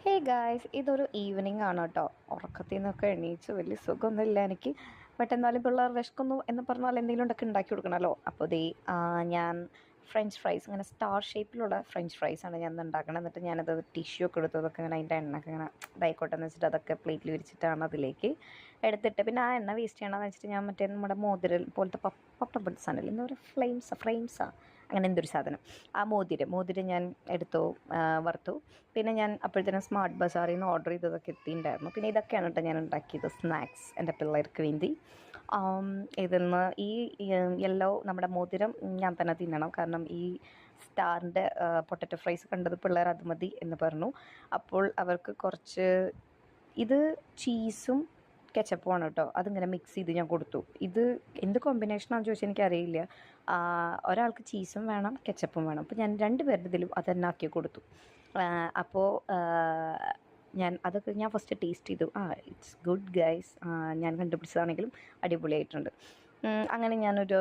Hey guys, ഇതൊരു evening ആണ് കേട്ടോ. ഉറക്കത്തിൽ നിന്നൊക്കെ എണീച്ച് വലിയ സുഖമൊന്നുമില്ല എനിക്ക്. ബട്ട് എന്നാലും പിള്ളേർ വിശക്കുന്നു എന്ന് പറഞ്ഞാൽ എന്തെങ്കിലും ഉണ്ടൊക്കെ ഉണ്ടാക്കി കൊടുക്കണമല്ലോ. അപ്പോൾ ഞാൻ ഫ്രഞ്ച് ഫ്രൈസ്, ഇങ്ങനെ സ്റ്റാർ ഷേപ്പിലുള്ള ഫ്രഞ്ച് ഫ്രൈസാണ് ഞാൻ ഉണ്ടാക്കണം. എന്നിട്ട് ഞാനത് ടിഷ്യൂ ഒക്കെ എടുത്തു, അതൊക്കെ ഇങ്ങനെ അതിൻ്റെ എണ്ണയൊക്കെ ഇങ്ങനെ ഇതായിക്കോട്ടെ എന്ന് വെച്ചിട്ട് അതൊക്കെ പ്ലേറ്റിൽ വിരിച്ചിട്ടാണ് അതിലേക്ക് എടുത്തിട്ട്, പിന്നെ ആ എണ്ണ വേസ്റ്റ് ചെയ്യണമെന്ന് വെച്ചിട്ട് ഞാൻ മറ്റേ നമ്മുടെ മോതിരം പോലത്തെ പപ്പടം പോലത്തെ സാധനം, എന്താ പറയുക, ഫ്ലെയിംസാ അങ്ങനെ എന്തൊരു സാധനം, ആ മോതിരം ഞാൻ എടുത്തു, വറുത്തു. പിന്നെ ഞാൻ അപ്പോഴത്തേനും സ്മാർട്ട് ബസാറിൽ നിന്ന് ഓർഡർ ചെയ്തതൊക്കെ എത്തിയിട്ടുണ്ടായിരുന്നു. പിന്നെ ഇതൊക്കെയാണ് കേട്ടോ ഞാൻ ഉണ്ടാക്കിയത്, സ്നാക്സ് എൻ്റെ പിള്ളേർക്ക് വേണ്ടി. ഇതിൽ നിന്ന് ഈ യെല്ലോ നമ്മുടെ മോതിരം ഞാൻ തന്നെ തിന്നണം, കാരണം ഈ സ്റ്റാറിൻ്റെ പൊട്ടറ്റോ ഫ്രൈസ് കണ്ടത് പിള്ളേർ അത് മതി എന്ന് പറഞ്ഞു. അപ്പോൾ അവർക്ക് കുറച്ച് ഇത് ചീസും കെച്ചപ്പുമാണ് കേട്ടോ, അതിങ്ങനെ മിക്സ് ചെയ്ത് ഞാൻ കൊടുത്തു. ഇത് എന്ത് കോമ്പിനേഷനാണെന്ന് ചോദിച്ചാൽ എനിക്കറിയില്ല. ഒരാൾക്ക് ചീസും വേണം കെച്ചപ്പും വേണം, അപ്പോൾ ഞാൻ രണ്ട് പേരുടെ ഇതിലും അത് തന്നെ ആക്കി കൊടുത്തു. അപ്പോൾ ഞാൻ ഫസ്റ്റ് ടേസ്റ്റ് ചെയ്തു. ഇറ്റ്സ് ഗുഡ് ഗൈസ്, ഞാൻ കണ്ടുപിടിച്ചതാണെങ്കിലും അടിപൊളിയായിട്ടുണ്ട്. അങ്ങനെ ഞാനൊരു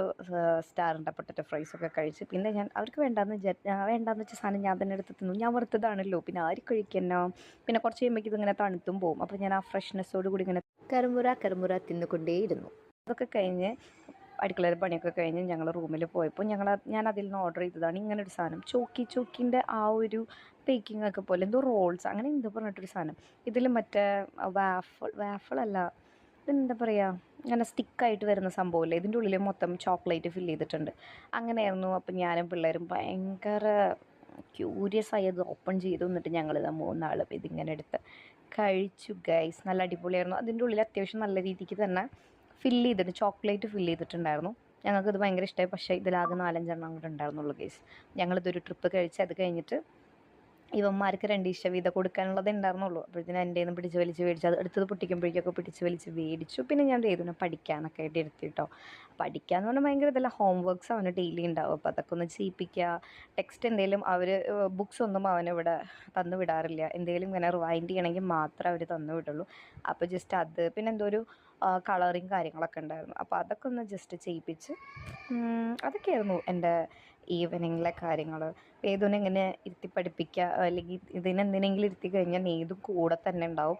സ്റ്റാറിൻ്റെ പൊട്ടറ്റോ ഫ്രൈസൊക്കെ കഴിച്ച്, പിന്നെ ഞാൻ അവർക്ക് വേണ്ടാന്ന് വെച്ച സാധനം ഞാൻ തന്നെ എടുത്ത് തിന്നു. ഞാൻ വറുത്തതാണല്ലോ, പിന്നെ ആര് കഴിക്കുന്നോ. പിന്നെ കുറച്ച് കഴിയുമ്പോഴേക്കും ഇതിങ്ങനെ തണുത്തും പോകും. അപ്പോൾ ഞാൻ ആ ഫ്രഷ്നെസ്സോട് കൂടി ഇങ്ങനെ കരുമുറ തിന്നുകൊണ്ടേയിരുന്നു. അതൊക്കെ കഴിഞ്ഞ് അടുക്കളയിൽ പണിയൊക്കെ കഴിഞ്ഞ് ഞങ്ങൾ റൂമിൽ പോയപ്പോൾ ഞാൻ അതിൽ നിന്ന് ഓർഡർ ചെയ്തതാണ് ഇങ്ങനൊരു സാധനം, ചോക്കിൻ്റെ ആ ഒരു ബേക്കിംഗ് ഒക്കെ പോലെ എന്തോ റോൾസ് അങ്ങനെ എന്തോ പറഞ്ഞിട്ടൊരു സാധനം. ഇതിൽ മറ്റേ വാഫിളല്ല, ഇതെന്താ പറയുക, ഇങ്ങനെ സ്റ്റിക്കായിട്ട് വരുന്ന സംഭവമില്ലേ, ഇതിൻ്റെ ഉള്ളിൽ മൊത്തം ചോക്ലേറ്റ് ഫില്ല് ചെയ്തിട്ടുണ്ട്. അങ്ങനെയായിരുന്നു. അപ്പം ഞാനും പിള്ളേരും ഭയങ്കര ക്യൂരിയസ് ആയി അത് ഓപ്പൺ ചെയ്തു. എന്നിട്ട് ഞങ്ങളിത് മൂന്നാളും ഇതിങ്ങനെ എടുത്ത് കഴിച്ചു ഗൈസ്. നല്ല അടിപൊളിയായിരുന്നു. അതിൻ്റെ ഉള്ളിൽ അത്യാവശ്യം നല്ല രീതിക്ക് തന്നെ ചോക്ലേറ്റ് ഫില്ല് ചെയ്തിട്ടുണ്ടായിരുന്നു. ഞങ്ങൾക്കിത് ഭയങ്കര ഇഷ്ടമായി. പക്ഷേ ഇതിലാകെ 4-5 കൂടെ ഉണ്ടായിരുന്നുള്ളൂ ഗൈസ്. ഞങ്ങളിതൊരു ട്രിപ്പ് കഴിച്ച് അത് കഴിഞ്ഞിട്ട് ഇവന്മാർക്ക് 2 ഇഷ്ട വീതം കൊടുക്കാനുള്ളത് ഉണ്ടായിരുന്നുള്ളൂ. അപ്പോഴത്തേനും എൻ്റെ നിന്ന് പിടിച്ച് വലിച്ച് മേടിച്ചു. അത് എടുത്തത് പൊട്ടിക്കുമ്പോഴേക്കൊക്കെ പിടിച്ച് വലിച്ച് മേടിച്ചു. പിന്നെ ഞാൻ ഏതിനെ പഠിക്കാനൊക്കെ ആയിട്ട് എടുത്തിട്ടോ. പഠിക്കാമെന്ന് പറഞ്ഞാൽ ഭയങ്കര ഇതല്ല, ഹോം വർക്ക്സ് അവന് ഡെയിലി ഉണ്ടാവും. അപ്പോൾ അതൊക്കെ ഒന്ന് ചെയ്യിപ്പിക്കുക. ടെക്സ്റ്റ് എന്തെങ്കിലും ബുക്സ് ഒന്നും അവനിവിടെ തന്നു വിടാറില്ല. എന്തെങ്കിലും ഇങ്ങനെ റിവൈൻഡ് ചെയ്യണമെങ്കിൽ മാത്രമേ അവർ തന്നു വിടുള്ളൂ. അപ്പോൾ ജസ്റ്റ് അത്, പിന്നെ എന്തോ ഒരു കളറിങ് കാര്യങ്ങളൊക്കെ ഉണ്ടായിരുന്നു. അപ്പോൾ അതൊക്കെ ഒന്ന് ജസ്റ്റ് ചെയ്യിപ്പിച്ച്, അതൊക്കെയായിരുന്നു എൻ്റെ ഈവനിങ്ങിലെ കാര്യങ്ങൾ. ഏതുവിനെ ഇങ്ങനെ ഇരുത്തി പഠിപ്പിക്കുക, അല്ലെങ്കിൽ ഇതിനെന്തിനെങ്കിലും ഇരുത്തി കഴിഞ്ഞാൽ നേതും കൂടെ തന്നെ ഉണ്ടാവും.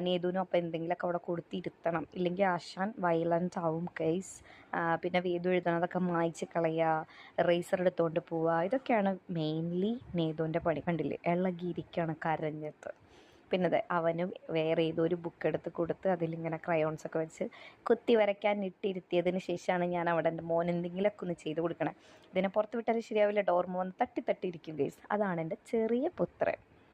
നേതുവിനും അപ്പോൾ എന്തെങ്കിലുമൊക്കെ അവിടെ കൊടുത്തിരുത്തണം, ഇല്ലെങ്കിൽ ആശാൻ വയലൻ്റ് ആവും ഗൈസ്. പിന്നെ വേദു എഴുതണതൊക്കെ മായ്ച്ച് കളയുക, റേസർ എടുത്തുകൊണ്ട് പോവുക, ഇതൊക്കെയാണ് മെയിൻലി നേതുവിൻ്റെ പണി. കണ്ടില്ലേ, ഇളകിയിരിക്കുകയാണ് കരഞ്ഞിട്ട്. പിന്നെ അവന് വേറെ ഏതൊരു ബുക്ക് എടുത്ത് കൊടുത്ത് അതിലിങ്ങനെ ക്രയോൺസൊക്കെ വെച്ച് കുത്തി വരയ്ക്കാൻ ഇട്ടിരുത്തിയതിന് ശേഷമാണ് ഞാൻ അവിടെ എൻ്റെ മോൻ എന്തെങ്കിലുമൊക്കെ ഒന്ന് ചെയ്ത് കൊടുക്കണേ. ഇതിനെ പുറത്ത് വിട്ടാൽ ശരിയാവില്ല, ഡോർ മോൻ തട്ടി ഇരിക്കും ഗൈസ്. അതാണ് എൻ്റെ ചെറിയ പുത്രൻ.